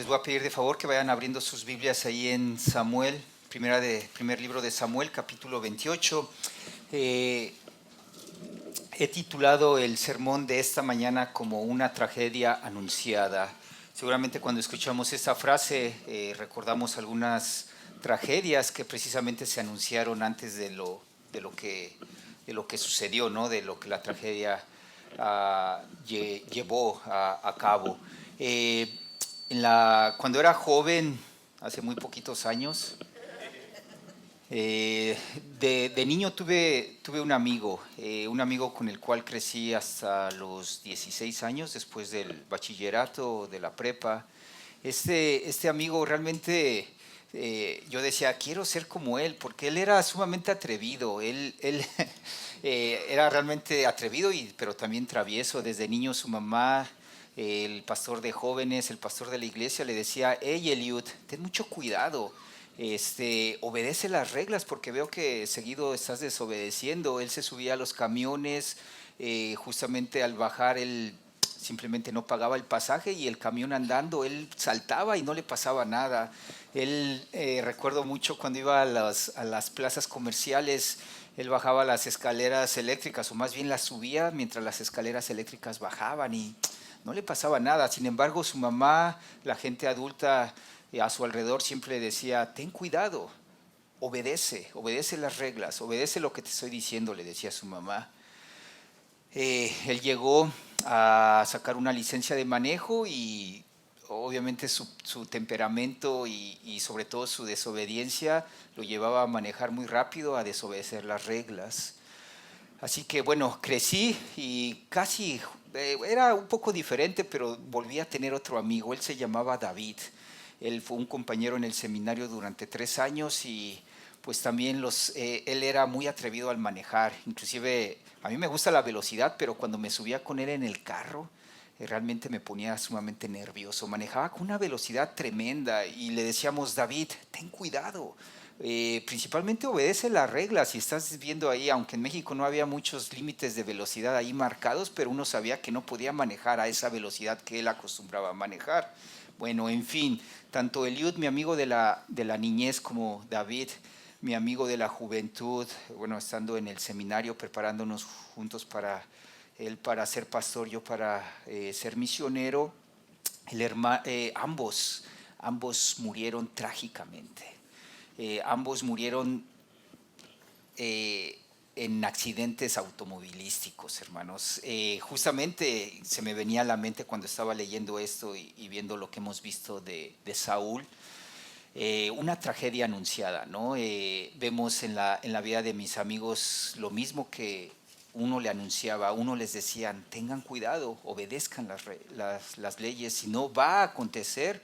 voy a pedir de favor que vayan abriendo sus Biblias ahí en Samuel, primer libro de Samuel, capítulo 28. He titulado el sermón de esta mañana como una tragedia anunciada. Seguramente cuando escuchamos esta frase recordamos algunas tragedias que precisamente se anunciaron antes de lo que sucedió, ¿no? De lo que la tragedia llevó a cabo. Cuando era joven, hace muy poquitos años, de niño tuve un amigo con el cual crecí hasta los 16 años, después del bachillerato, de la prepa. Este amigo realmente, yo decía, quiero ser como él, porque él era sumamente atrevido. Él era realmente atrevido, pero también travieso. Desde niño su mamá, el pastor de jóvenes, el pastor de la iglesia, le decía, hey Eliud, ten mucho cuidado, obedece las reglas porque veo que seguido estás desobedeciendo. Él se subía a los camiones, justamente al bajar él simplemente no pagaba el pasaje y el camión andando, él saltaba y no le pasaba nada. Recuerdo mucho cuando iba a las plazas comerciales, él bajaba las escaleras eléctricas, o más bien las subía mientras las escaleras eléctricas bajaban y no le pasaba nada. Sin embargo, su mamá, la gente adulta a su alrededor siempre le decía, ten cuidado, obedece las reglas, obedece lo que te estoy diciendo, le decía su mamá. Él llegó a sacar una licencia de manejo y obviamente su temperamento y sobre todo su desobediencia lo llevaba a manejar muy rápido, a desobedecer las reglas. Así que bueno, crecí y casi era un poco diferente, pero volví a tener otro amigo. Él se llamaba David. Él fue un compañero en el seminario durante 3 años y pues también él era muy atrevido al manejar. Inclusive a mí me gusta la velocidad, pero cuando me subía con él en el carro, realmente me ponía sumamente nervioso. Manejaba con una velocidad tremenda y le decíamos, David, ten cuidado. Principalmente obedece las reglas. Si estás viendo ahí, aunque en México no había muchos límites de velocidad ahí marcados, pero uno sabía que no podía manejar a esa velocidad que él acostumbraba a manejar. Bueno, en fin, tanto Eliud, mi amigo de la niñez, como David, mi amigo de la juventud, bueno, estando en el seminario, preparándonos juntos él para ser pastor, yo para ser misionero, ambos murieron trágicamente. Ambos murieron en accidentes automovilísticos, hermanos. Justamente se me venía a la mente cuando estaba leyendo esto y viendo lo que hemos visto de Saúl, una tragedia anunciada, ¿no? Vemos en la vida de mis amigos lo mismo que uno le anunciaba, uno les decían, tengan cuidado, obedezcan las leyes, si no va a acontecer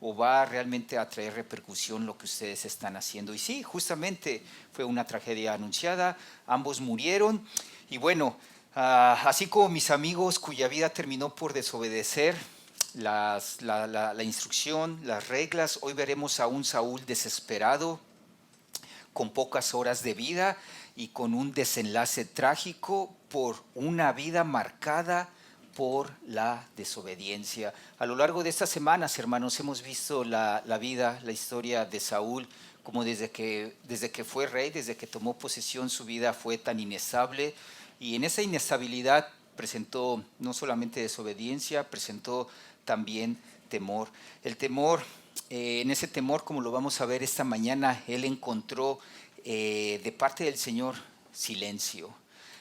o va realmente a traer repercusión lo que ustedes están haciendo. Y sí, justamente fue una tragedia anunciada, ambos murieron y bueno, así como mis amigos cuya vida terminó por desobedecer la instrucción, las reglas, hoy veremos a un Saúl desesperado, con pocas horas de vida y con un desenlace trágico por una vida marcada por la desobediencia. A lo largo de estas semanas, hermanos, hemos visto la vida, la historia de Saúl, como desde que fue rey, desde que tomó posesión, su vida fue tan inestable, y en esa inestabilidad presentó no solamente desobediencia, presentó también temor. El temor, en ese temor, como lo vamos a ver esta mañana, él encontró de parte del Señor silencio.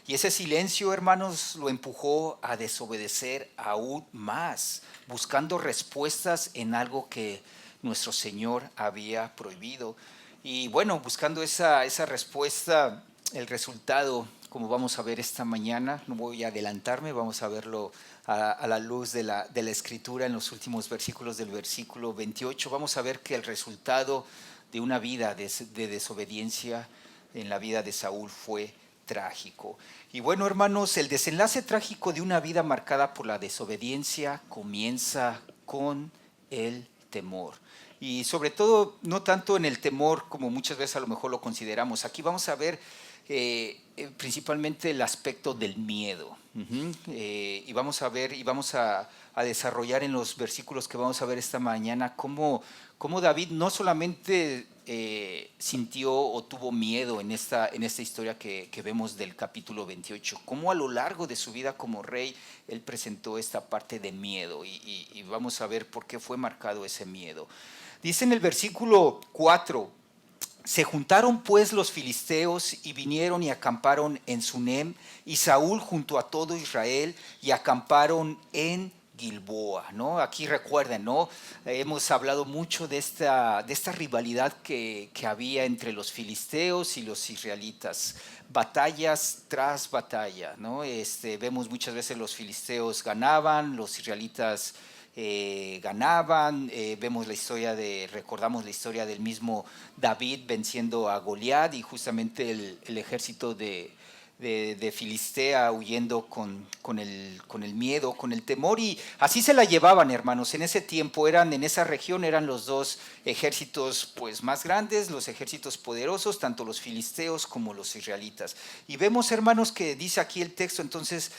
Y ese silencio, hermanos, lo empujó a desobedecer aún más, buscando respuestas en algo que nuestro Señor había prohibido. Y bueno, buscando esa respuesta, el resultado, como vamos a ver esta mañana, no voy a adelantarme, vamos a verlo a la luz de la Escritura en los últimos versículos del versículo 28. Vamos a ver que el resultado de una vida de desobediencia en la vida de Saúl fue trágico. Y bueno, hermanos, el desenlace trágico de una vida marcada por la desobediencia comienza con el temor. Y sobre todo, no tanto en el temor como muchas veces a lo mejor lo consideramos. Aquí vamos a ver principalmente el aspecto del miedo. Y vamos a ver y vamos a desarrollar en los versículos que vamos a ver esta mañana cómo David no solamente sintió o tuvo miedo en esta historia que vemos del capítulo 28, cómo a lo largo de su vida como rey él presentó esta parte de miedo y vamos a ver por qué fue marcado ese miedo. Dice en el versículo 4: se juntaron pues los filisteos y vinieron y acamparon en Sunem, y Saúl junto a todo Israel, y acamparon en Gilboa, ¿no? Aquí recuerden, ¿no? Hemos hablado mucho de esta rivalidad que había entre los filisteos y los israelitas, batallas tras batalla, ¿no? Vemos muchas veces los filisteos ganaban, los israelitas ganaban. Vemos recordamos la historia del mismo David venciendo a Goliat y justamente el ejército de Filistea huyendo con el miedo, con el temor, y así se la llevaban, hermanos. En ese tiempo en esa región eran los dos ejércitos pues más grandes, los ejércitos poderosos, tanto los filisteos como los israelitas. Y vemos, hermanos, que dice aquí el texto, entonces,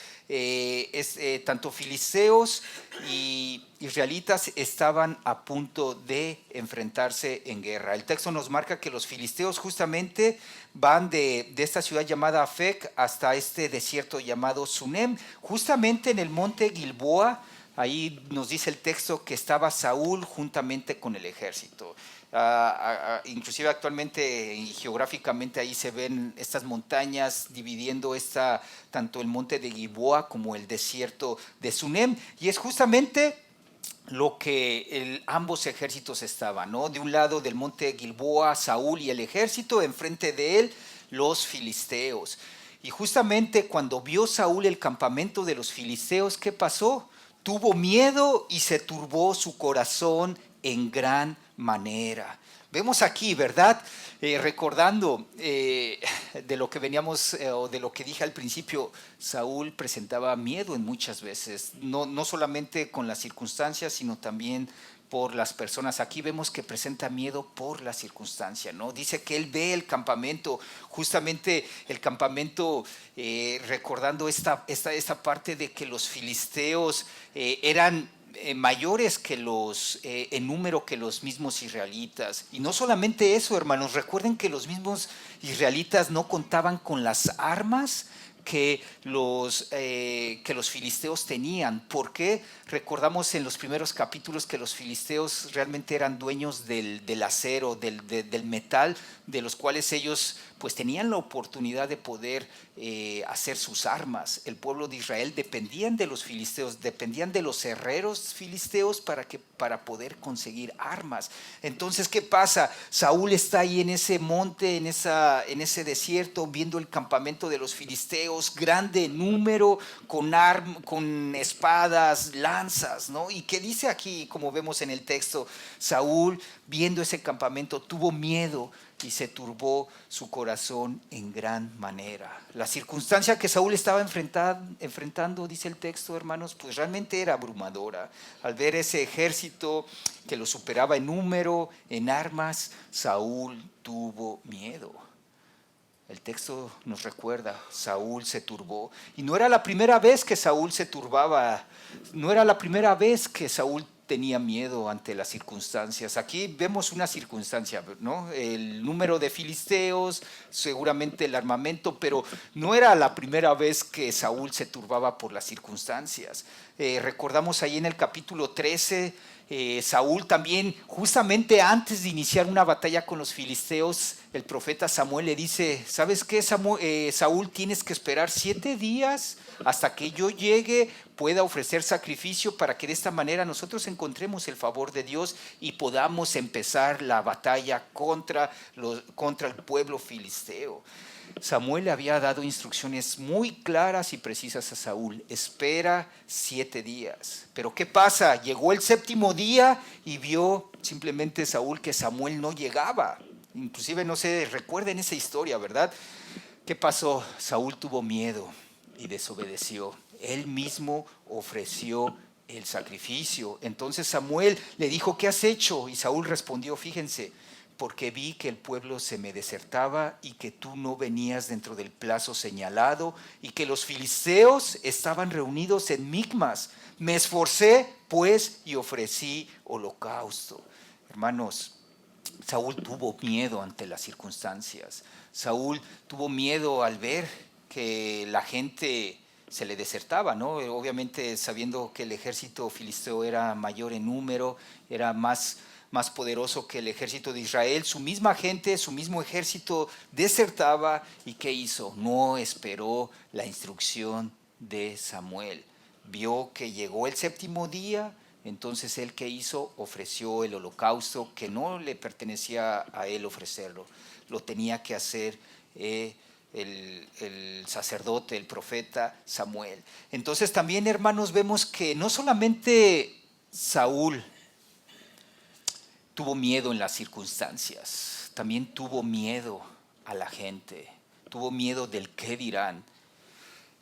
tanto filisteos y israelitas estaban a punto de enfrentarse en guerra. El texto nos marca que los filisteos justamente van de esta ciudad llamada Afec hasta este desierto llamado Sunem, justamente en el monte Gilboa. Ahí nos dice el texto que estaba Saúl juntamente con el ejército. Inclusive actualmente y geográficamente ahí se ven estas montañas dividiendo tanto el monte de Gilboa como el desierto de Sunem, y es justamente lo que ambos ejércitos estaban, ¿no? De un lado del monte Gilboa, Saúl y el ejército, enfrente de él los filisteos. Y justamente cuando vio Saúl el campamento de los filisteos, ¿qué pasó? Tuvo miedo y se turbó su corazón en gran manera. Vemos aquí, ¿verdad? Recordando de lo que veníamos o de lo que dije al principio, Saúl presentaba miedo en muchas veces, no solamente con las circunstancias, sino también por las personas. Aquí vemos que presenta miedo por la circunstancia, ¿no? Dice que él ve el campamento, justamente el campamento, recordando esta parte de que los filisteos eran mayores que en número que los mismos israelitas. Y no solamente eso, hermanos, recuerden que los mismos israelitas no contaban con las armas que los filisteos tenían. ¿Por qué? Recordamos en los primeros capítulos que los filisteos realmente eran dueños del acero, del metal, de los cuales ellos pues tenían la oportunidad de poder hacer sus armas. El pueblo de Israel dependían de los filisteos, dependían de los herreros filisteos para poder conseguir armas. Entonces, ¿qué pasa? Saúl está ahí en ese monte, en ese desierto, viendo el campamento de los filisteos, grande número, con espadas, lanzas, ¿no? ¿Y qué dice aquí, como vemos en el texto? Saúl, viendo ese campamento, tuvo miedo y se turbó su corazón en gran manera. La circunstancia que Saúl estaba enfrentando, dice el texto, hermanos, pues realmente era abrumadora. Al ver ese ejército que lo superaba en número, en armas, Saúl tuvo miedo. El texto nos recuerda, Saúl se turbó. Y no era la primera vez que Saúl se turbaba, no era la primera vez que Saúl tenía miedo ante las circunstancias. Aquí vemos una circunstancia, ¿no? El número de filisteos, seguramente el armamento, pero no era la primera vez que Saúl se turbaba por las circunstancias. Recordamos ahí en el capítulo 13, Saúl también, justamente antes de iniciar una batalla con los filisteos, el profeta Samuel le dice: ¿sabes qué, Saúl? Tienes que esperar 7 días hasta que yo llegue, pueda ofrecer sacrificio, para que de esta manera nosotros encontremos el favor de Dios y podamos empezar la batalla contra el pueblo filisteo. Samuel le había dado instrucciones muy claras y precisas a Saúl: espera 7 días. Pero ¿qué pasa? Llegó el 7.º día y vio simplemente Saúl que Samuel no llegaba. Inclusive no se recuerden esa historia, ¿verdad? ¿Qué pasó? Saúl tuvo miedo y desobedeció. Él mismo ofreció el sacrificio. Entonces Samuel le dijo: ¿qué has hecho? Y Saúl respondió: fíjense, porque vi que el pueblo se me desertaba y que tú no venías dentro del plazo señalado y que los filisteos estaban reunidos en Micmas. Me esforcé, pues, y ofrecí holocausto. Hermanos, Saúl tuvo miedo ante las circunstancias. Saúl tuvo miedo al ver que la gente se le desertaba, ¿no? Obviamente sabiendo que el ejército filisteo era mayor en número, era más poderoso que el ejército de Israel. Su misma gente, su mismo ejército desertaba. ¿Y qué hizo? No esperó la instrucción de Samuel. Vio que llegó el séptimo día. Entonces él, ¿qué hizo? Ofreció el holocausto que no le pertenecía a él ofrecerlo. Lo tenía que hacer el sacerdote, el profeta Samuel. Entonces también, hermanos, vemos que no solamente Saúl tuvo miedo en las circunstancias, también tuvo miedo a la gente, tuvo miedo del qué dirán.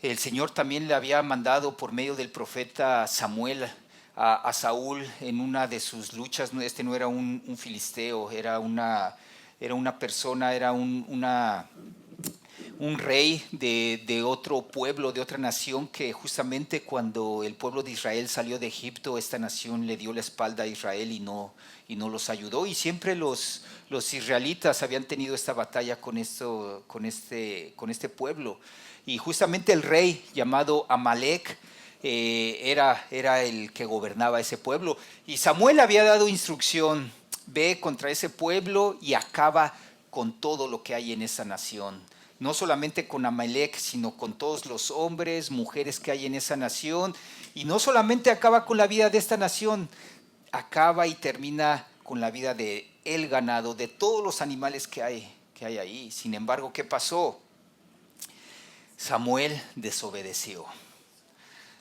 El Señor también le había mandado por medio del profeta Samuel a Saúl en una de sus luchas. Este no era un filisteo, era una persona, era un rey de otro pueblo, de otra nación, que justamente cuando el pueblo de Israel salió de Egipto, esta nación le dio la espalda a Israel y no los ayudó. Y siempre los israelitas habían tenido esta batalla con este pueblo. Y justamente el rey llamado Amalek era el que gobernaba ese pueblo. Y Samuel había dado instrucción: ve contra ese pueblo y acaba con todo lo que hay en esa nación. No solamente con Amalek, sino con todos los hombres, mujeres que hay en esa nación. Y no solamente acaba con la vida de esta nación, acaba y termina con la vida de el ganado, de todos los animales que hay ahí. Sin embargo, ¿qué pasó? Samuel desobedeció.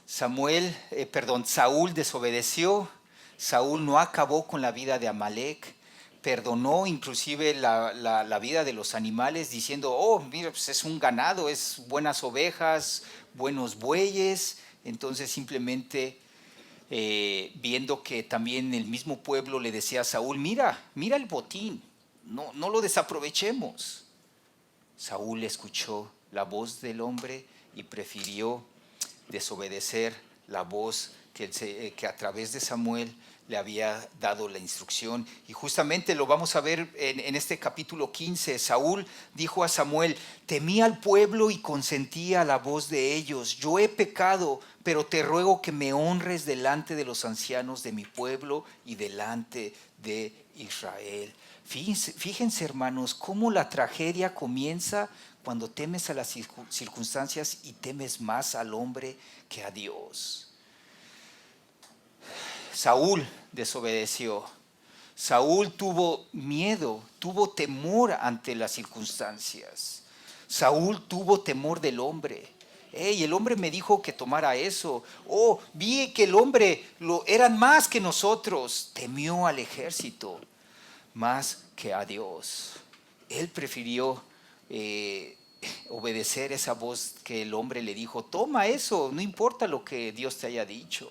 Saúl desobedeció. Saúl no acabó con la vida de Amalek, perdonó inclusive la vida de los animales, diciendo: oh, mira, pues es un ganado, es buenas ovejas, buenos bueyes. Entonces simplemente viendo que también el mismo pueblo le decía a Saúl: mira el botín, no lo desaprovechemos. Saúl escuchó la voz del hombre y prefirió desobedecer la voz que a través de Samuel le había dado la instrucción. Y justamente lo vamos a ver en este capítulo 15. Saúl dijo a Samuel: temí al pueblo y consentí a la voz de ellos. Yo he pecado, pero te ruego que me honres delante de los ancianos de mi pueblo y delante de Israel. Fíjense, hermanos, cómo la tragedia comienza cuando temes a las circunstancias y temes más al hombre que a Dios. Saúl desobedeció. Saúl tuvo miedo, tuvo temor ante las circunstancias. Saúl tuvo temor del hombre. El hombre me dijo que tomara eso. Vi que el hombre eran más que nosotros. Temió al ejército más que a Dios. Él prefirió obedecer esa voz que el hombre le dijo: toma eso, no importa lo que Dios te haya dicho.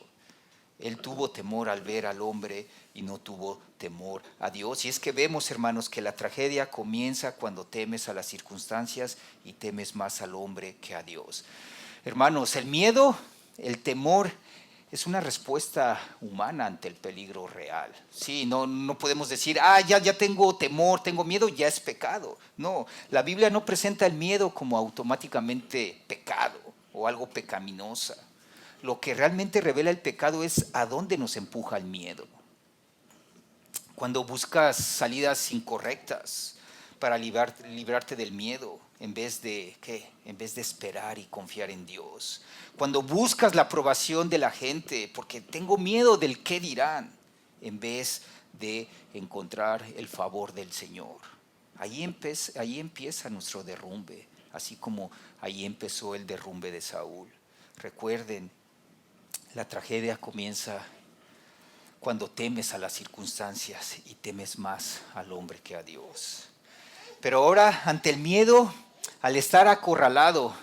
Él tuvo temor al ver al hombre y no tuvo temor a Dios. Y es que vemos, hermanos, que la tragedia comienza cuando temes a las circunstancias y temes más al hombre que a Dios. Hermanos, el miedo, el temor, es una respuesta humana ante el peligro real. Sí, no podemos decir: ya tengo temor, tengo miedo, ya es pecado. No, la Biblia no presenta el miedo como automáticamente pecado o algo pecaminoso. Lo que realmente revela el pecado es a dónde nos empuja el miedo. Cuando buscas salidas incorrectas para librarte del miedo, en vez de esperar y confiar en Dios. Cuando buscas la aprobación de la gente porque tengo miedo del qué dirán, en vez de encontrar el favor del Señor. Ahí empieza nuestro derrumbe, así como ahí empezó el derrumbe de Saúl. Recuerden, la tragedia comienza cuando temes a las circunstancias y temes más al hombre que a Dios. Pero ahora, ante el miedo, al estar acorralado,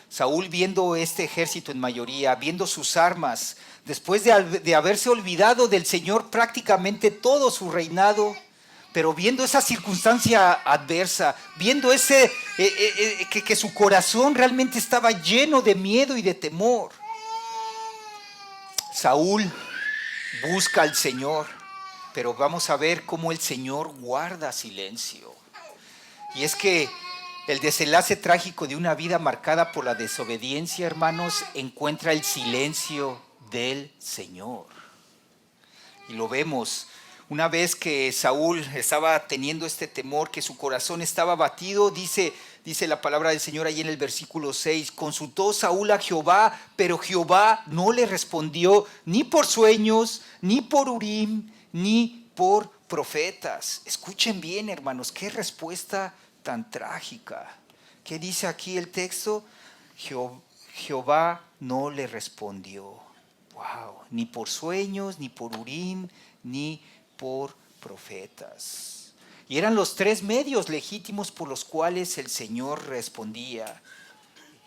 Saúl, viendo este ejército en mayoría, viendo sus armas, después de haberse olvidado del Señor prácticamente todo su reinado, pero viendo esa circunstancia adversa, viendo que su corazón realmente estaba lleno de miedo y de temor, Saúl busca al Señor, pero vamos a ver cómo el Señor guarda silencio. Y es que el desenlace trágico de una vida marcada por la desobediencia, hermanos, encuentra el silencio del Señor. Y lo vemos. Una vez que Saúl estaba teniendo este temor, que su corazón estaba abatido, dice la palabra del Señor ahí en el versículo 6, consultó Saúl a Jehová, pero Jehová no le respondió ni por sueños, ni por Urim, ni por profetas. Escuchen bien, hermanos, qué respuesta tan trágica. ¿Qué dice aquí el texto? Jehová no le respondió. Wow, ni por sueños, ni por Urim, ni por profetas. Y eran los tres medios legítimos por los cuales el Señor respondía.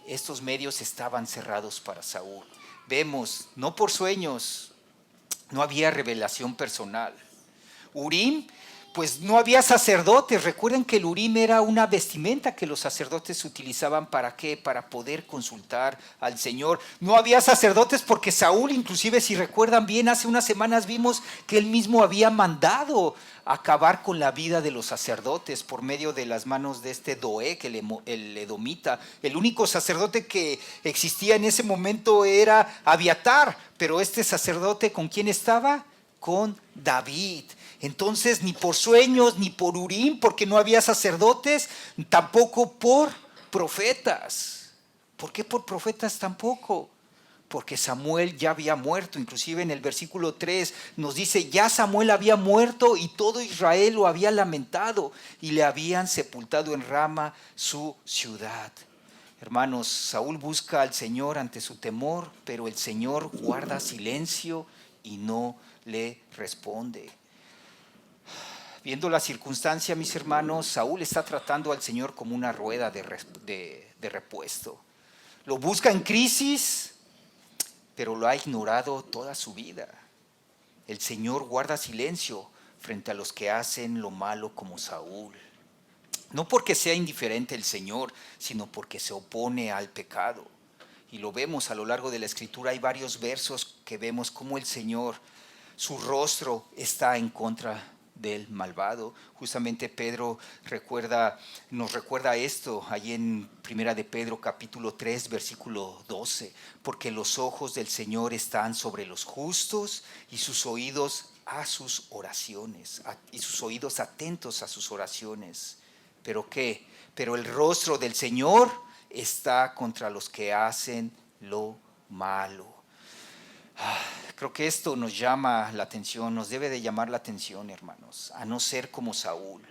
Estos medios estaban cerrados para Saúl. Vemos, no por sueños, no había revelación personal. Urim, pues no había sacerdotes. Recuerden que el Urim era una vestimenta que los sacerdotes utilizaban. ¿Para qué? Para poder consultar al Señor. No había sacerdotes porque Saúl, inclusive si recuerdan bien, hace unas semanas vimos que él mismo había mandado acabar con la vida de los sacerdotes por medio de las manos de este Doeg, el edomita. El único sacerdote que existía en ese momento era Abiatar, pero este sacerdote, ¿con quién estaba? Con David. Entonces ni por sueños, ni por Urim, porque no había sacerdotes, tampoco por profetas. ¿Por qué por profetas tampoco? Porque Samuel ya había muerto. Inclusive en el versículo 3 nos dice, ya Samuel había muerto y todo Israel lo había lamentado y le habían sepultado en Rama, su ciudad. Hermanos, Saúl busca al Señor ante su temor, pero el Señor guarda silencio y no le responde. Viendo la circunstancia, mis hermanos, Saúl está tratando al Señor como una rueda de repuesto. Lo busca en crisis, pero lo ha ignorado toda su vida. El Señor guarda silencio frente a los que hacen lo malo como Saúl. No porque sea indiferente el Señor, sino porque se opone al pecado. Y lo vemos a lo largo de la Escritura. Hay varios versos que vemos cómo el Señor, su rostro está en contra del malvado. Justamente Pedro nos recuerda esto allí en Primera de Pedro capítulo 3 versículo 12, porque los ojos del Señor están sobre los justos y sus oídos a sus oraciones, y sus oídos atentos a sus oraciones. ¿Pero qué? Pero el rostro del Señor está contra los que hacen lo malo. Creo que esto nos llama la atención, nos debe de llamar la atención, hermanos, a no ser como Saúl.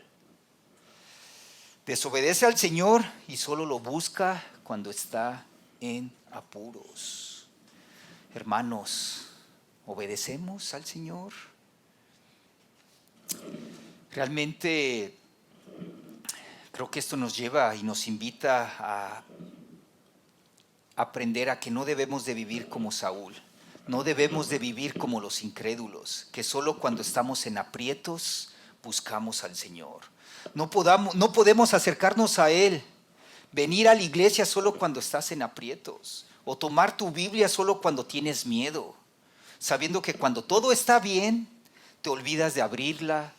Desobedece al Señor y solo lo busca cuando está en apuros. Hermanos, ¿obedecemos al Señor? Realmente creo que esto nos lleva y nos invita a aprender a que no debemos de vivir como Saúl. No debemos de vivir como los incrédulos, que solo cuando estamos en aprietos buscamos al Señor. No podemos acercarnos a Él, venir a la iglesia solo cuando estás en aprietos, o tomar tu Biblia solo cuando tienes miedo, sabiendo que cuando todo está bien, te olvidas de abrirla,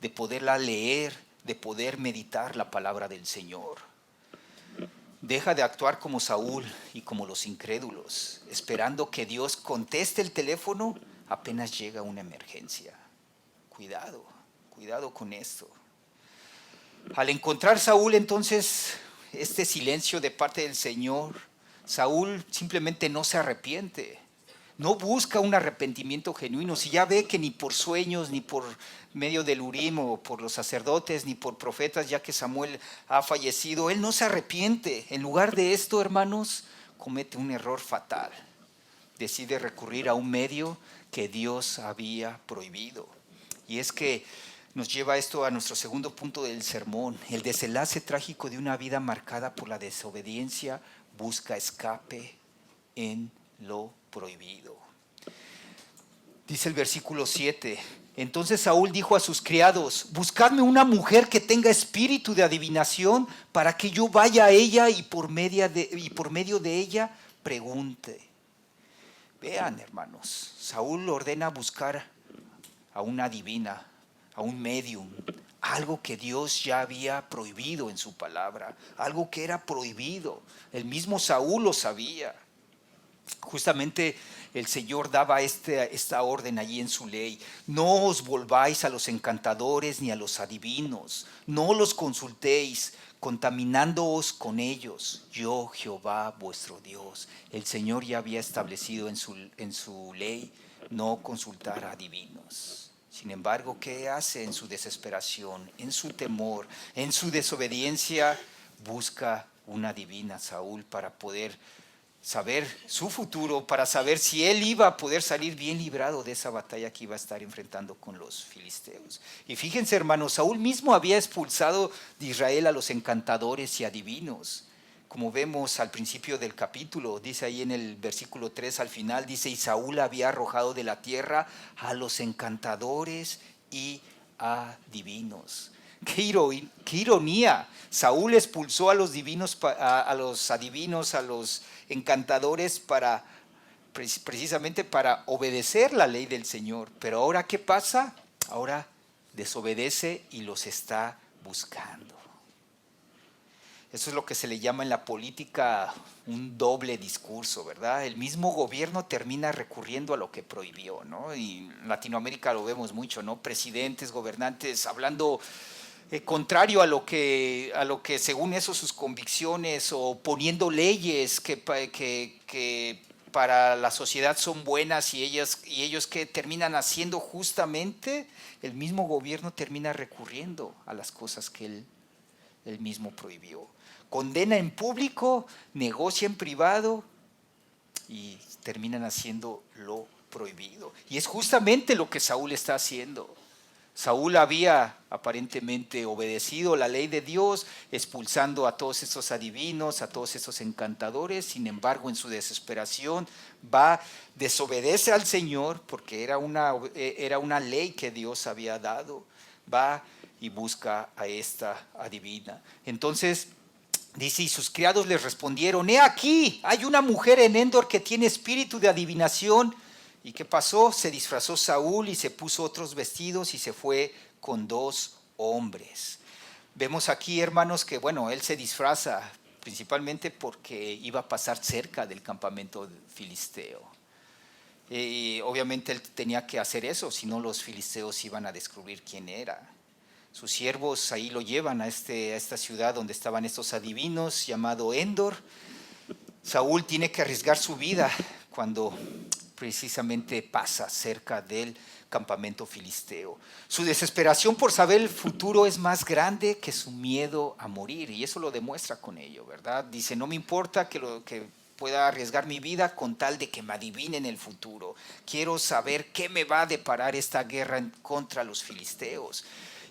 de poderla leer, de poder meditar la palabra del Señor. Deja de actuar como Saúl y como los incrédulos, esperando que Dios conteste el teléfono apenas llega una emergencia. Cuidado con esto. Al encontrar Saúl entonces este silencio de parte del Señor, Saúl simplemente no se arrepiente. No busca un arrepentimiento genuino. Si ya ve que ni por sueños, ni por medio del Urim o por los sacerdotes, ni por profetas, ya que Samuel ha fallecido, él no se arrepiente. En lugar de esto, hermanos, comete un error fatal. Decide recurrir a un medio que Dios había prohibido. Y es que nos lleva esto a nuestro segundo punto del sermón. El desenlace trágico de una vida marcada por la desobediencia busca escape en lo prohibido. Dice el versículo 7, Entonces Saúl dijo a sus criados: buscadme una mujer que tenga espíritu de adivinación para que yo vaya a ella y por medio de ella pregunte. Vean, hermanos, Saúl ordena buscar a una divina, a un medium, algo que Dios ya había prohibido en su palabra, algo que era prohibido. El mismo Saúl lo sabía. Justamente el Señor daba esta orden allí en su ley: no os volváis a los encantadores ni a los adivinos, no los consultéis, contaminándoos con ellos. Yo, Jehová vuestro Dios. El Señor ya había establecido en su ley no consultar a adivinos. Sin embargo, ¿qué hace en su desesperación, en su temor, en su desobediencia? Busca una divina, Saúl, para poder saber su futuro, para saber si él iba a poder salir bien librado de esa batalla que iba a estar enfrentando con los filisteos. Y fíjense, hermanos, Saúl mismo había expulsado de Israel a los encantadores y adivinos. Como vemos al principio del capítulo, dice ahí en el versículo 3 al final, dice: y Saúl había arrojado de la tierra a los encantadores y adivinos. Qué ironía. Saúl expulsó a los divinos, a los adivinos, a los encantadores precisamente para obedecer la ley del Señor. Pero ahora, ¿qué pasa? Ahora desobedece y los está buscando. Eso es lo que se le llama en la política un doble discurso, ¿verdad? El mismo gobierno termina recurriendo a lo que prohibió, ¿no? Y en Latinoamérica lo vemos mucho, ¿no? Presidentes, gobernantes hablando contrario a lo que según eso sus convicciones, o poniendo leyes que para la sociedad son buenas, y ellos que terminan haciendo justamente, el mismo gobierno termina recurriendo a las cosas que él mismo prohibió. Condena en público, negocia en privado y terminan haciendo lo prohibido. Y es justamente lo que Saúl está haciendo. Saúl había aparentemente obedecido la ley de Dios, expulsando a todos esos adivinos, a todos esos encantadores. Sin embargo, en su desesperación desobedece al Señor, porque era una ley que Dios había dado. Va y busca a esta adivina. Entonces dice: y sus criados les respondieron: he aquí, hay una mujer en Endor que tiene espíritu de adivinación. ¿Y qué pasó? Se disfrazó Saúl y se puso otros vestidos y se fue con 2 hombres. Vemos aquí, hermanos, que él se disfraza principalmente porque iba a pasar cerca del campamento filisteo. Y obviamente él tenía que hacer eso, si no los filisteos iban a descubrir quién era. Sus siervos ahí lo llevan a esta ciudad donde estaban estos adivinos, llamado Endor. Saúl tiene que arriesgar su vida cuando precisamente pasa cerca del campamento filisteo. Su desesperación por saber el futuro es más grande que su miedo a morir, y eso lo demuestra con ello, ¿verdad? Dice: no me importa que pueda arriesgar mi vida con tal de que me adivinen el futuro. Quiero saber qué me va a deparar esta guerra contra los filisteos.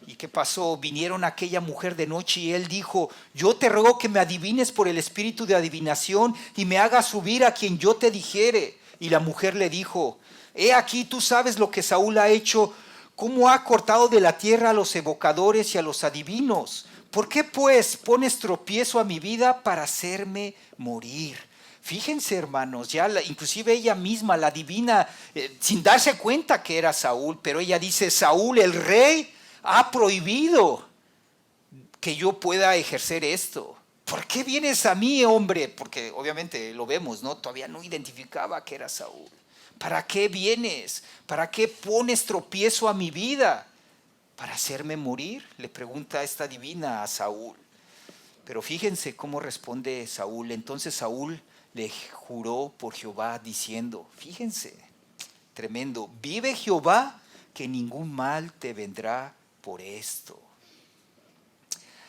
¿Y qué pasó? Vinieron aquella mujer de noche y él dijo: yo te ruego que me adivines por el espíritu de adivinación y me hagas subir a quien yo te dijere. Y la mujer le dijo: he aquí, tú sabes lo que Saúl ha hecho, cómo ha cortado de la tierra a los evocadores y a los adivinos. ¿Por qué pues pones tropiezo a mi vida para hacerme morir? Fíjense, hermanos, inclusive ella misma, la adivina, sin darse cuenta que era Saúl, pero ella dice: Saúl, el rey, ha prohibido que yo pueda ejercer esto. ¿Por qué vienes a mí, hombre? Porque obviamente lo vemos, ¿no? Todavía no identificaba que era Saúl. ¿Para qué vienes? ¿Para qué pones tropiezo a mi vida? ¿Para hacerme morir? Le pregunta esta divina a Saúl. Pero fíjense cómo responde Saúl. Entonces Saúl le juró por Jehová diciendo, fíjense, tremendo: vive Jehová, que ningún mal te vendrá por esto.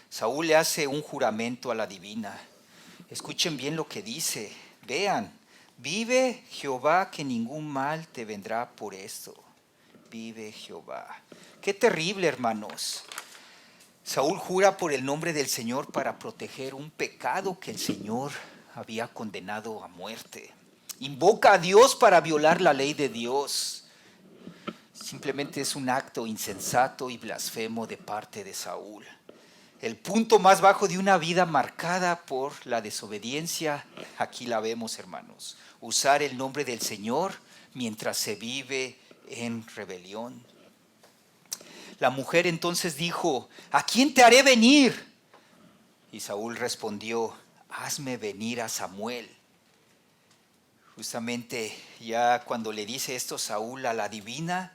Saúl le hace un juramento a la divina. Escuchen bien lo que dice. Vean: vive Jehová, que ningún mal te vendrá por esto. Vive Jehová. Qué terrible, hermanos. Saúl jura por el nombre del Señor para proteger un pecado que el Señor había condenado a muerte. Invoca a Dios para violar la ley de Dios. simplemente es un acto insensato y blasfemo de parte de Saúl. El punto más bajo de una vida marcada por la desobediencia, aquí la vemos, hermanos. Usar el nombre del Señor mientras se vive en rebelión. La mujer entonces dijo: ¿a quién te haré venir? Y Saúl respondió: hazme venir a Samuel. Justamente ya cuando le dice esto Saúl a la divina,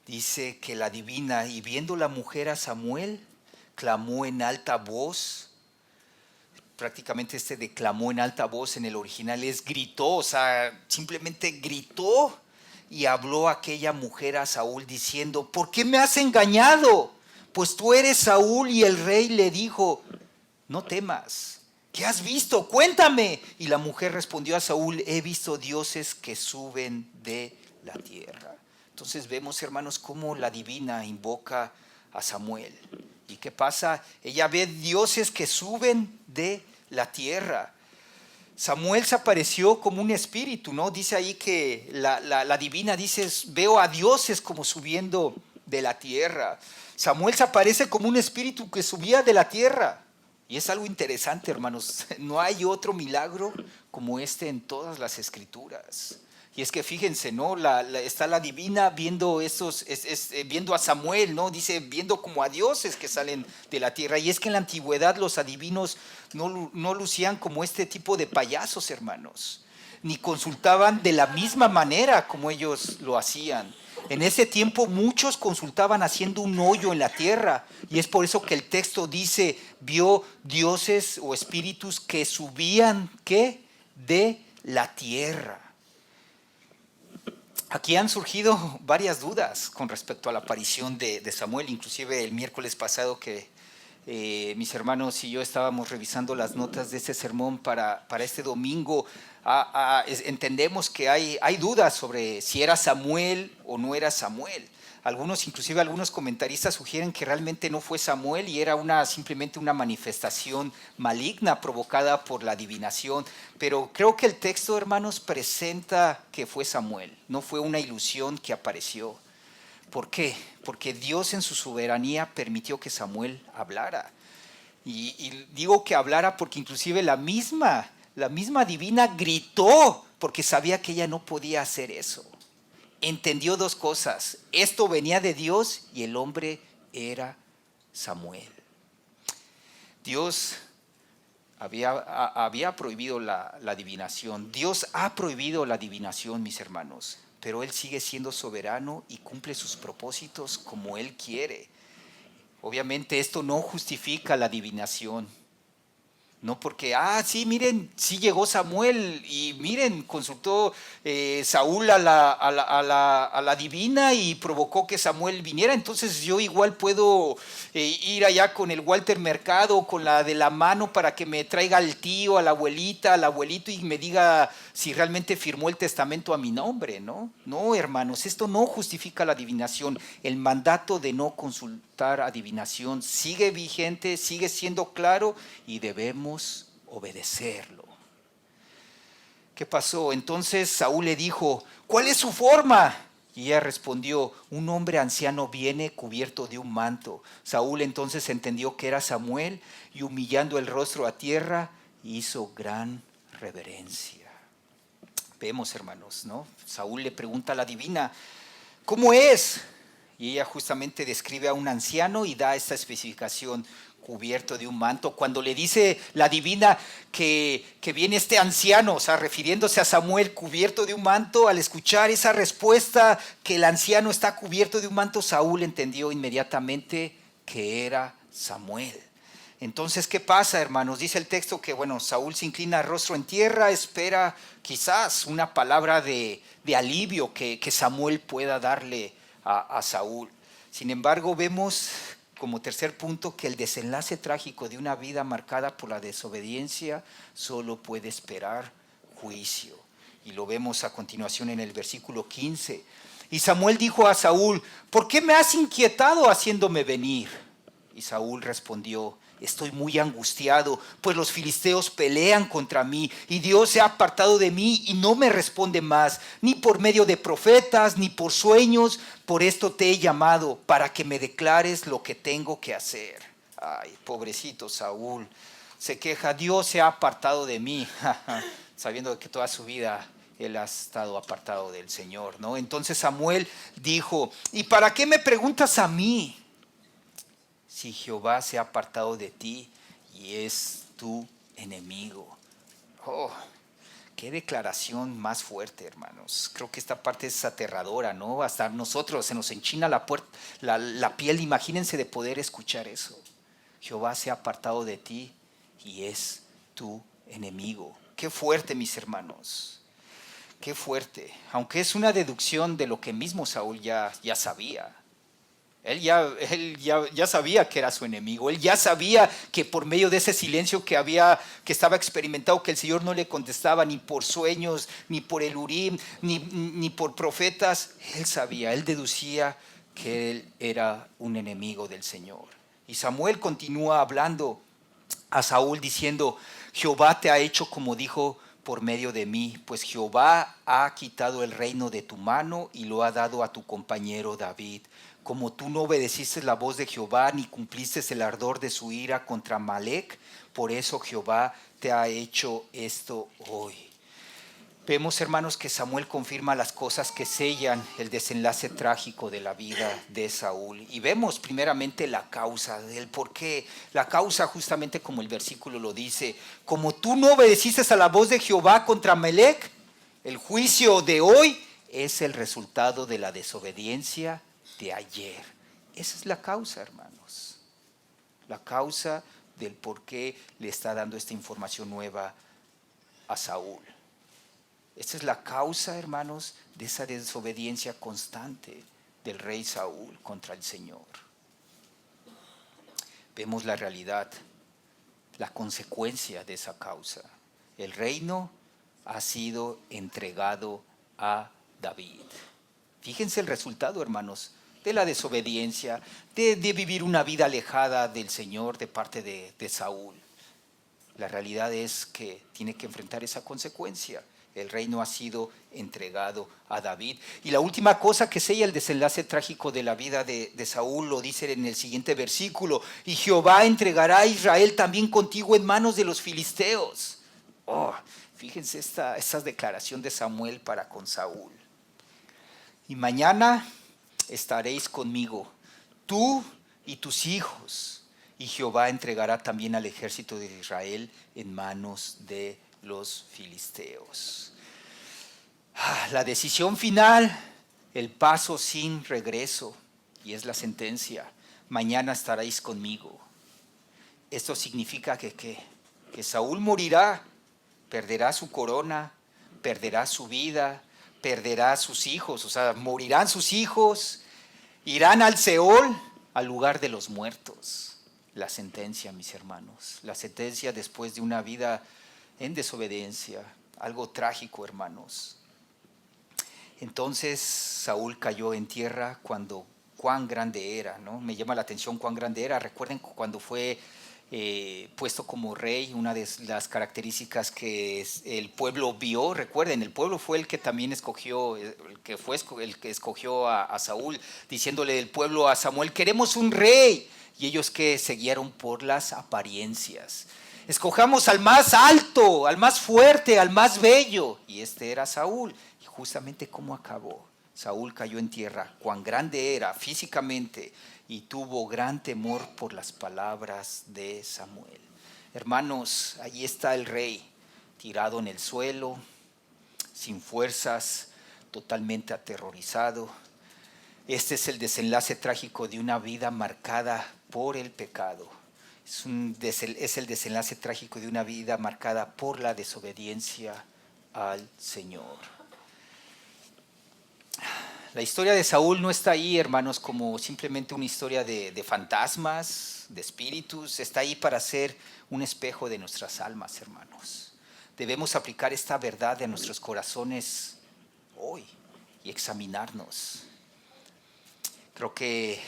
dice que la divina, y viendo la mujer a Samuel, clamó en alta voz. Prácticamente de clamó en alta voz en el original es gritó, o sea, simplemente gritó y habló aquella mujer a Saúl diciendo: ¿por qué me has engañado? Pues tú eres Saúl. Y el rey le dijo: no temas. ¿Qué has visto? Cuéntame. Y la mujer respondió a Saúl: he visto dioses que suben de la tierra. Entonces vemos, hermanos, cómo la divina invoca a Samuel. ¿Y qué pasa? Ella ve dioses que suben de la tierra. Samuel se apareció como un espíritu, ¿no? Dice ahí que la divina dice: veo a dioses como subiendo de la tierra. Samuel se aparece como un espíritu que subía de la tierra. Y es algo interesante, hermanos. No hay otro milagro como este en todas las escrituras. Y es que fíjense, ¿no? Está la divina viendo viendo a Samuel, ¿no? Dice, viendo como a dioses que salen de la tierra. Y es que en la antigüedad los adivinos no lucían como este tipo de payasos, hermanos. Ni consultaban de la misma manera como ellos lo hacían. En ese tiempo muchos consultaban haciendo un hoyo en la tierra. Y es por eso que el texto dice: vio dioses o espíritus que subían, ¿qué? De la tierra. Aquí han surgido varias dudas con respecto a la aparición de Samuel. Inclusive el miércoles pasado que mis hermanos y yo estábamos revisando las notas de este sermón para este domingo, entendemos que hay dudas sobre si era Samuel o no era Samuel. Inclusive algunos comentaristas sugieren que realmente no fue Samuel y era simplemente una manifestación maligna provocada por la adivinación. Pero creo que el texto, hermanos, presenta que fue Samuel, no fue una ilusión que apareció. ¿Por qué? Porque Dios en su soberanía permitió que Samuel hablara. Y digo que hablara porque inclusive la misma divina gritó porque sabía que ella no podía hacer eso. Entendió dos cosas: esto venía de Dios y el hombre era Samuel. Dios había prohibido la adivinación. Dios ha prohibido la adivinación, mis hermanos, pero Él sigue siendo soberano y cumple sus propósitos como Él quiere. Obviamente esto no justifica la adivinación. No porque, sí, miren, sí llegó Samuel y miren, consultó Saúl a la divina y provocó que Samuel viniera. Entonces yo igual puedo ir allá con el Walter Mercado, con la de la mano, para que me traiga al tío, a la abuelita, al abuelito y me diga si realmente firmó el testamento a mi nombre, ¿no? No, hermanos, esto no justifica la adivinación. El mandato de no consultar adivinación sigue vigente, sigue siendo claro y debemos obedecerlo. ¿Qué pasó? Entonces Saúl le dijo: ¿cuál es su forma? Y ella respondió: un hombre anciano viene cubierto de un manto. Saúl entonces entendió que era Samuel y, humillando el rostro a tierra, hizo gran reverencia. Vemos, hermanos, ¿no? Saúl le pregunta a la divina: ¿cómo es? Y ella justamente describe a un anciano y da esta especificación: cubierto de un manto. Cuando le dice la divina que viene este anciano, o sea, refiriéndose a Samuel, cubierto de un manto, al escuchar esa respuesta que el anciano está cubierto de un manto, Saúl entendió inmediatamente que era Samuel. Entonces, ¿qué pasa, hermanos? Dice el texto que, Saúl se inclina rostro en tierra, espera quizás una palabra de alivio que Samuel pueda darle a Saúl. Sin embargo, vemos como tercer punto que el desenlace trágico de una vida marcada por la desobediencia solo puede esperar juicio. Y lo vemos a continuación en el versículo 15. Y Samuel dijo a Saúl: ¿por qué me has inquietado haciéndome venir? Y Saúl respondió: estoy muy angustiado, pues los filisteos pelean contra mí y Dios se ha apartado de mí y no me responde más, ni por medio de profetas, ni por sueños. Por esto te he llamado, para que me declares lo que tengo que hacer. Ay, pobrecito Saúl, se queja, Dios se ha apartado de mí, sabiendo que toda su vida él ha estado apartado del Señor, ¿no? Entonces Samuel dijo, ¿y para qué me preguntas a mí? Si Jehová se ha apartado de ti y es tu enemigo. Oh, qué declaración más fuerte, hermanos. Creo que esta parte es aterradora, ¿no? Hasta nosotros se nos enchina la piel. Imagínense de poder escuchar eso. Jehová se ha apartado de ti y es tu enemigo. Qué fuerte, mis hermanos. Qué fuerte. Aunque es una deducción de lo que mismo Saúl ya sabía. Él ya sabía que era su enemigo. Él ya sabía que por medio de ese silencio que estaba experimentado, que el Señor no le contestaba ni por sueños, ni por el Urim, ni por profetas. Él sabía, él deducía que él era un enemigo del Señor. Y Samuel continúa hablando a Saúl diciendo, Jehová te ha hecho como dijo por medio de mí, pues Jehová ha quitado el reino de tu mano y lo ha dado a tu compañero David. Como tú no obedeciste la voz de Jehová, ni cumpliste el ardor de su ira contra Amalec, por eso Jehová te ha hecho esto hoy. Vemos, hermanos, que Samuel confirma las cosas que sellan el desenlace trágico de la vida de Saúl. Y vemos primeramente la causa del por qué. La causa, justamente como el versículo lo dice, como tú no obedeciste a la voz de Jehová contra Amalec, el juicio de hoy es el resultado de la desobediencia de ayer. Esa es la causa, hermanos. La causa del por qué le está dando esta información nueva a Saúl. Esta es la causa, hermanos, de esa desobediencia constante del rey Saúl contra el Señor. Vemos la realidad, la consecuencia de esa causa. El reino ha sido entregado a David. Fíjense el resultado, hermanos, de la desobediencia, de vivir una vida alejada del Señor de parte de Saúl. La realidad es que tiene que enfrentar esa consecuencia. El reino ha sido entregado a David. Y la última cosa que sella el desenlace trágico de la vida de Saúl lo dice en el siguiente versículo. Y Jehová entregará a Israel también contigo en manos de los filisteos. Oh, fíjense esta declaración de Samuel para con Saúl. Y mañana estaréis conmigo, tú y tus hijos. Y Jehová entregará también al ejército de Israel en manos de los filisteos. La decisión final, el paso sin regreso, y es la sentencia. Mañana estaréis conmigo. Esto significa que Saúl morirá, perderá su corona, perderá su vida, perderá sus hijos, o sea, morirán sus hijos, irán al Seol, al lugar de los muertos. La sentencia, mis hermanos, la sentencia después de una vida en desobediencia, algo trágico, hermanos. Entonces Saúl cayó en tierra cuando cuán grande era, ¿no? Me llama la atención cuán grande era. Recuerden cuando fue puesto como rey, una de las características que el pueblo vio, recuerden, el pueblo fue el que también escogió, el que escogió a Saúl, diciéndole el pueblo a Samuel, queremos un rey. Y ellos que se guiaron por las apariencias. Escojamos al más alto, al más fuerte, al más bello. Y este era Saúl. Y justamente cómo acabó. Saúl cayó en tierra, cuán grande era físicamente y tuvo gran temor por las palabras de Samuel. Hermanos, ahí está el rey, tirado en el suelo, sin fuerzas, totalmente aterrorizado. Este es el desenlace trágico de una vida marcada por el pecado. Es el desenlace trágico de una vida marcada por la desobediencia al Señor. La historia de Saúl no está ahí, hermanos, como simplemente una historia de fantasmas, de espíritus. Está ahí para ser un espejo de nuestras almas, hermanos. Debemos aplicar esta verdad en nuestros corazones hoy y examinarnos. Creo que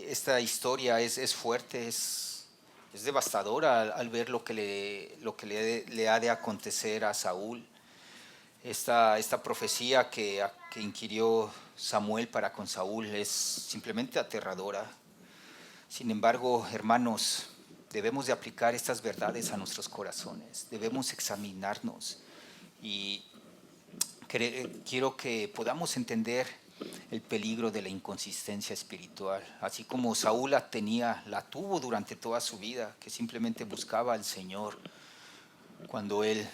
esta historia es fuerte, es es devastador al ver lo que le ha de acontecer a Saúl. Esta profecía que inquirió Samuel para con Saúl es simplemente aterradora. Sin embargo, hermanos, debemos de aplicar estas verdades a nuestros corazones, debemos examinarnos y quiero que podamos entender el peligro de la inconsistencia espiritual, así como Saúl la tuvo durante toda su vida, que simplemente buscaba al Señor cuando él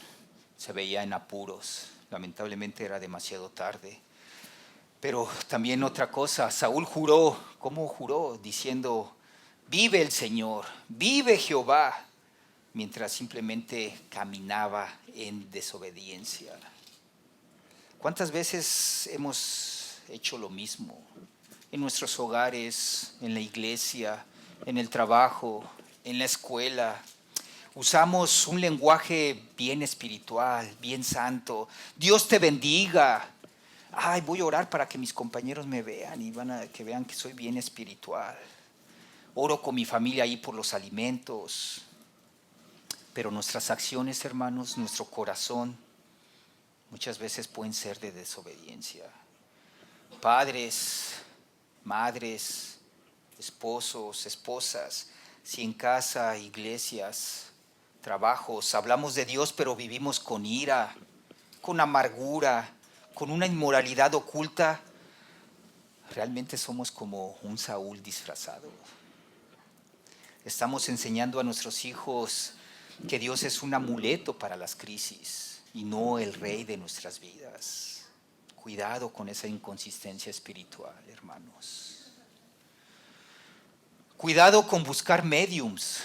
se veía en apuros. Lamentablemente era demasiado tarde. Pero también otra cosa, Saúl juró, ¿cómo juró? Diciendo, vive el Señor, vive Jehová, mientras simplemente caminaba en desobediencia. ¿Cuántas veces hemos hecho lo mismo? En nuestros hogares, en la iglesia, en el trabajo, en la escuela. Usamos un lenguaje bien espiritual, bien santo. Dios te bendiga. Ay, voy a orar para que mis compañeros me vean y que vean que soy bien espiritual. Oro con mi familia ahí por los alimentos. Pero nuestras acciones, hermanos, nuestro corazón, muchas veces pueden ser de desobediencia. Padres, madres, esposos, esposas, si en casa, iglesias, trabajos, hablamos de Dios, pero vivimos con ira, con amargura, con una inmoralidad oculta, realmente somos como un Saúl disfrazado. Estamos enseñando a nuestros hijos que Dios es un amuleto para las crisis y no el rey de nuestras vidas. Cuidado con esa inconsistencia espiritual, hermanos. Cuidado con buscar mediums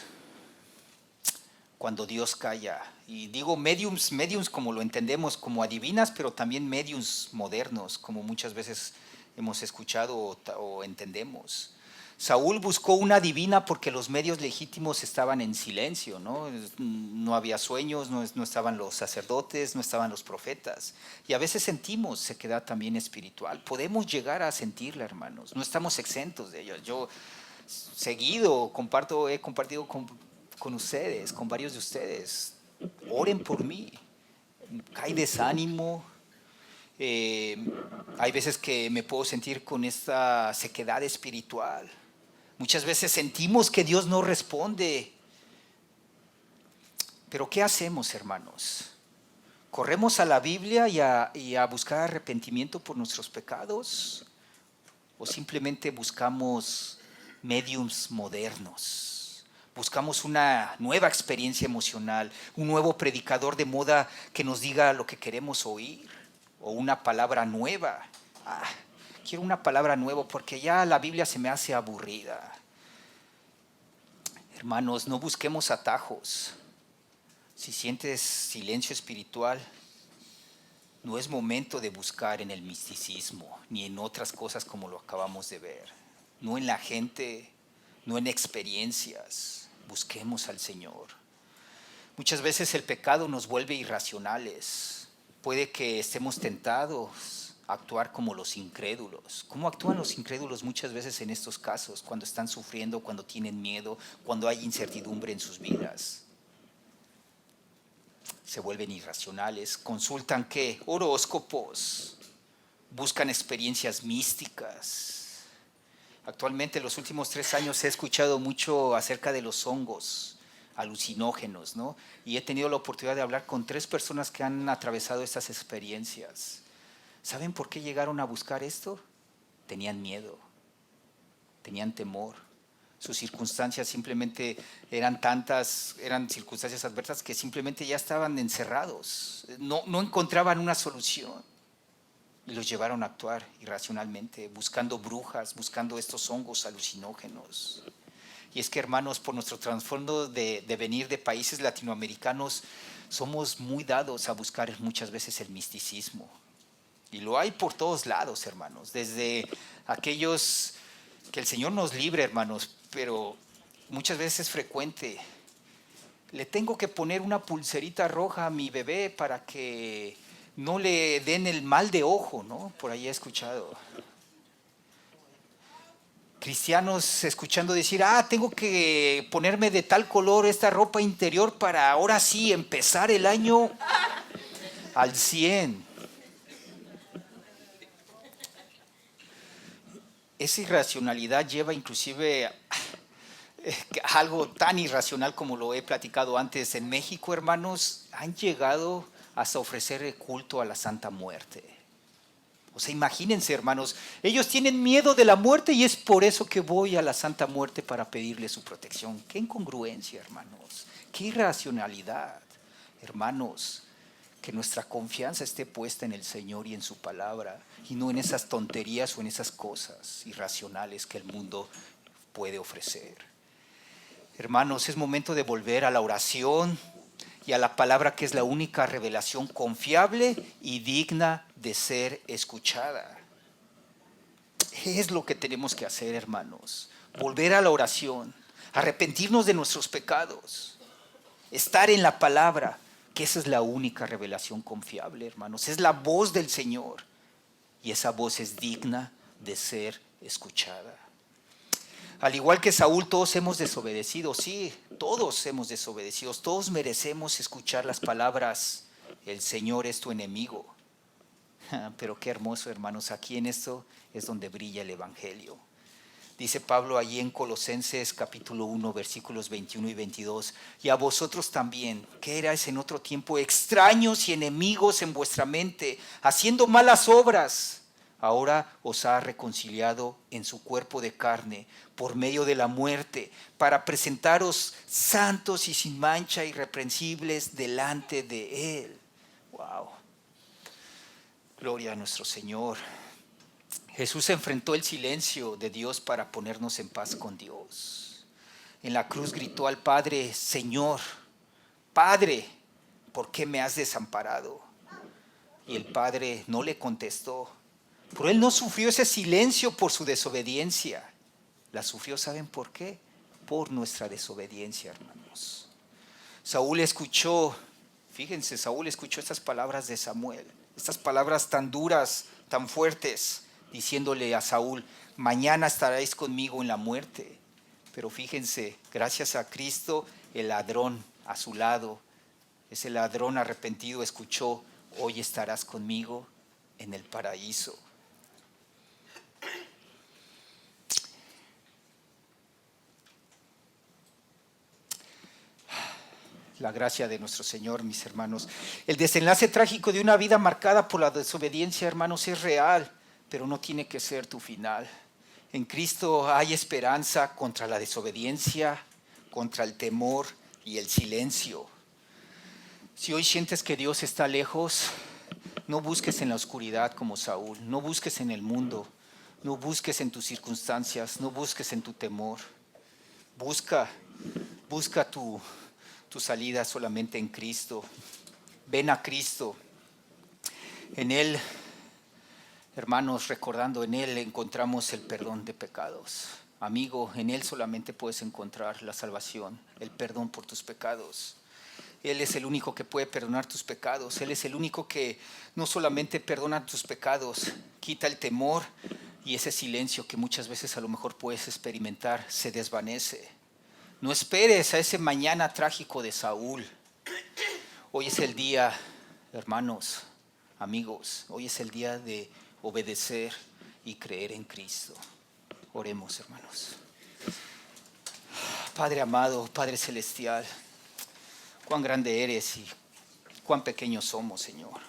cuando Dios calla. Y digo mediums como lo entendemos, como adivinas, pero también mediums modernos, como muchas veces hemos escuchado o entendemos. Saúl buscó una divina porque los medios legítimos estaban en silencio, ¿no? No había sueños, no estaban los sacerdotes, no estaban los profetas. Y a veces sentimos sequedad también espiritual. Podemos llegar a sentirla, hermanos. No estamos exentos de ello. Yo seguido he compartido con ustedes, con varios de ustedes. Oren por mí. Hay desánimo. Hay veces que me puedo sentir con esta sequedad espiritual. Muchas veces sentimos que Dios no responde. Pero ¿qué hacemos, hermanos? ¿Corremos a la Biblia y a buscar arrepentimiento por nuestros pecados? ¿O simplemente buscamos mediums modernos? Buscamos una nueva experiencia emocional, un nuevo predicador de moda que nos diga lo que queremos oír, o una palabra nueva. Quiero una palabra nueva porque ya la Biblia se me hace aburrida. Hermanos, no busquemos atajos. Si sientes silencio espiritual, no es momento de buscar en el misticismo ni en otras cosas como lo acabamos de ver. No en la gente, no en experiencias. Busquemos al Señor. Muchas veces el pecado nos vuelve irracionales. Puede que estemos tentados a actuar como los incrédulos. ¿Cómo actúan los incrédulos muchas veces en estos casos? Cuando están sufriendo, cuando tienen miedo, cuando hay incertidumbre en sus vidas. Se vuelven irracionales. ¿Consultan qué? Horóscopos. Buscan experiencias místicas. Actualmente, en los últimos 3 años he escuchado mucho acerca de los hongos alucinógenos, ¿no? Y he tenido la oportunidad de hablar con 3 personas que han atravesado estas experiencias. ¿Saben por qué llegaron a buscar esto? Tenían miedo, tenían temor. Sus circunstancias simplemente eran circunstancias adversas que simplemente ya estaban encerrados. No encontraban una solución. Y los llevaron a actuar irracionalmente, buscando brujas, buscando estos hongos alucinógenos. Y es que, hermanos, por nuestro trasfondo de venir de países latinoamericanos, somos muy dados a buscar muchas veces el misticismo. Y lo hay por todos lados, hermanos. Desde aquellos que el Señor nos libre, hermanos, pero muchas veces es frecuente. Le tengo que poner una pulserita roja a mi bebé para que no le den el mal de ojo, ¿no? Por ahí he escuchado. Cristianos escuchando decir, tengo que ponerme de tal color esta ropa interior para ahora sí empezar el año al 100. Esa irracionalidad lleva inclusive algo tan irracional como lo he platicado antes. En México, hermanos, han llegado hasta ofrecer culto a la Santa Muerte. O sea, imagínense, hermanos, ellos tienen miedo de la muerte y es por eso que voy a la Santa Muerte para pedirle su protección. Qué incongruencia, hermanos. Qué irracionalidad, hermanos. Que nuestra confianza esté puesta en el Señor y en su palabra y no en esas tonterías o en esas cosas irracionales que el mundo puede ofrecer. Hermanos, es momento de volver a la oración y a la palabra, que es la única revelación confiable y digna de ser escuchada. Es lo que tenemos que hacer, hermanos. Volver a la oración, arrepentirnos de nuestros pecados, estar en la palabra, que esa es la única revelación confiable, hermanos. Es la voz del Señor y esa voz es digna de ser escuchada. Al igual que Saúl, todos hemos desobedecido, sí, todos hemos desobedecido, todos merecemos escuchar las palabras, el Señor es tu enemigo. Pero qué hermoso, hermanos, aquí en esto es donde brilla el Evangelio. Dice Pablo allí en Colosenses capítulo 1, versículos 21 y 22, y a vosotros también, que erais en otro tiempo extraños y enemigos en vuestra mente, haciendo malas obras, ahora os ha reconciliado en su cuerpo de carne por medio de la muerte, para presentaros santos y sin mancha, irreprensibles delante de Él. Wow. Gloria a nuestro Señor. Jesús enfrentó el silencio de Dios para ponernos en paz con Dios. En la cruz gritó al Padre, Señor, Padre, ¿por qué me has desamparado? Y el Padre no le contestó. Pero Él no sufrió ese silencio por su desobediencia. La sufrió, ¿saben por qué? Por nuestra desobediencia, hermanos. Saúl escuchó estas palabras de Samuel, estas palabras tan duras, tan fuertes, diciéndole a Saúl, mañana estaréis conmigo en la muerte. Pero fíjense, gracias a Cristo, el ladrón a su lado, ese ladrón arrepentido escuchó, hoy estarás conmigo en el paraíso. La gracia de nuestro Señor, mis hermanos. El desenlace trágico de una vida marcada por la desobediencia, hermanos, es real, pero no tiene que ser tu final. En Cristo hay esperanza contra la desobediencia, contra el temor y el silencio. Si hoy sientes que Dios está lejos, no busques en la oscuridad como Saúl, no busques en el mundo, no busques en tus circunstancias, no busques en tu temor. Busca tu salida solamente en Cristo. Ven a Cristo. En Él, hermanos, recordando, en Él encontramos el perdón de pecados. Amigo, en Él solamente puedes encontrar la salvación, el perdón por tus pecados. Él es el único que puede perdonar tus pecados. Él es el único que no solamente perdona tus pecados, quita el temor y ese silencio que muchas veces a lo mejor puedes experimentar se desvanece. No esperes a ese mañana trágico de Saúl. Hoy es el día, hermanos, amigos, hoy es el día de obedecer y creer en Cristo. Oremos, hermanos. Padre amado, Padre celestial, cuán grande eres y cuán pequeños somos, Señor.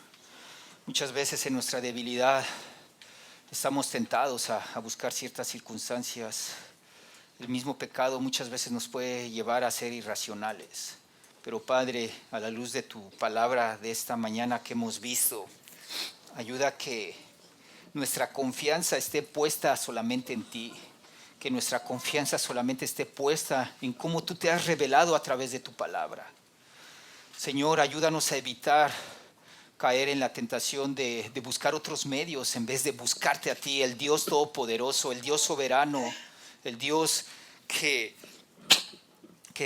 Muchas veces en nuestra debilidad estamos tentados a buscar ciertas circunstancias. El mismo pecado muchas veces nos puede llevar a ser irracionales. Pero Padre, a la luz de tu palabra de esta mañana que hemos visto, ayuda a que nuestra confianza esté puesta solamente en ti, que nuestra confianza solamente esté puesta en cómo tú te has revelado a través de tu palabra. Señor, ayúdanos a evitar caer en la tentación de buscar otros medios en vez de buscarte a ti, el Dios todopoderoso, el Dios soberano, el Dios que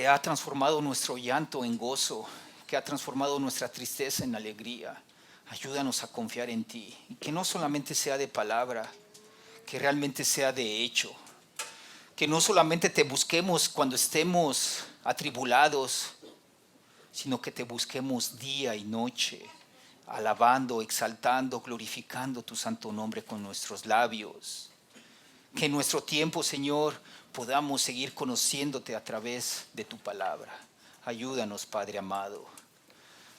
ha transformado nuestro llanto en gozo, que ha transformado nuestra tristeza en alegría. Ayúdanos a confiar en ti y que no solamente sea de palabra, que realmente sea de hecho. Que no solamente te busquemos cuando estemos atribulados, sino que te busquemos día y noche, alabando, exaltando, glorificando tu santo nombre con nuestros labios. Que en nuestro tiempo, Señor, podamos seguir conociéndote a través de tu palabra. Ayúdanos, Padre amado.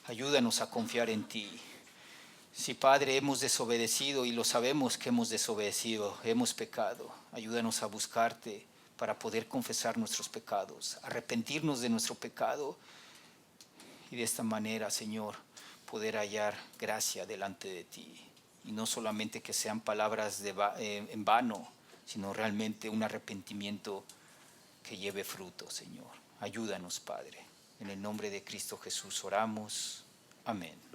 Ayúdanos a confiar en ti. Si, Padre, hemos desobedecido y lo sabemos que hemos desobedecido, hemos pecado, ayúdanos a buscarte para poder confesar nuestros pecados, arrepentirnos de nuestro pecado y de esta manera, Señor, poder hallar gracia delante de ti. Y no solamente que sean palabras en vano, sino realmente un arrepentimiento que lleve fruto, Señor. Ayúdanos, Padre. En el nombre de Cristo Jesús oramos. Amén.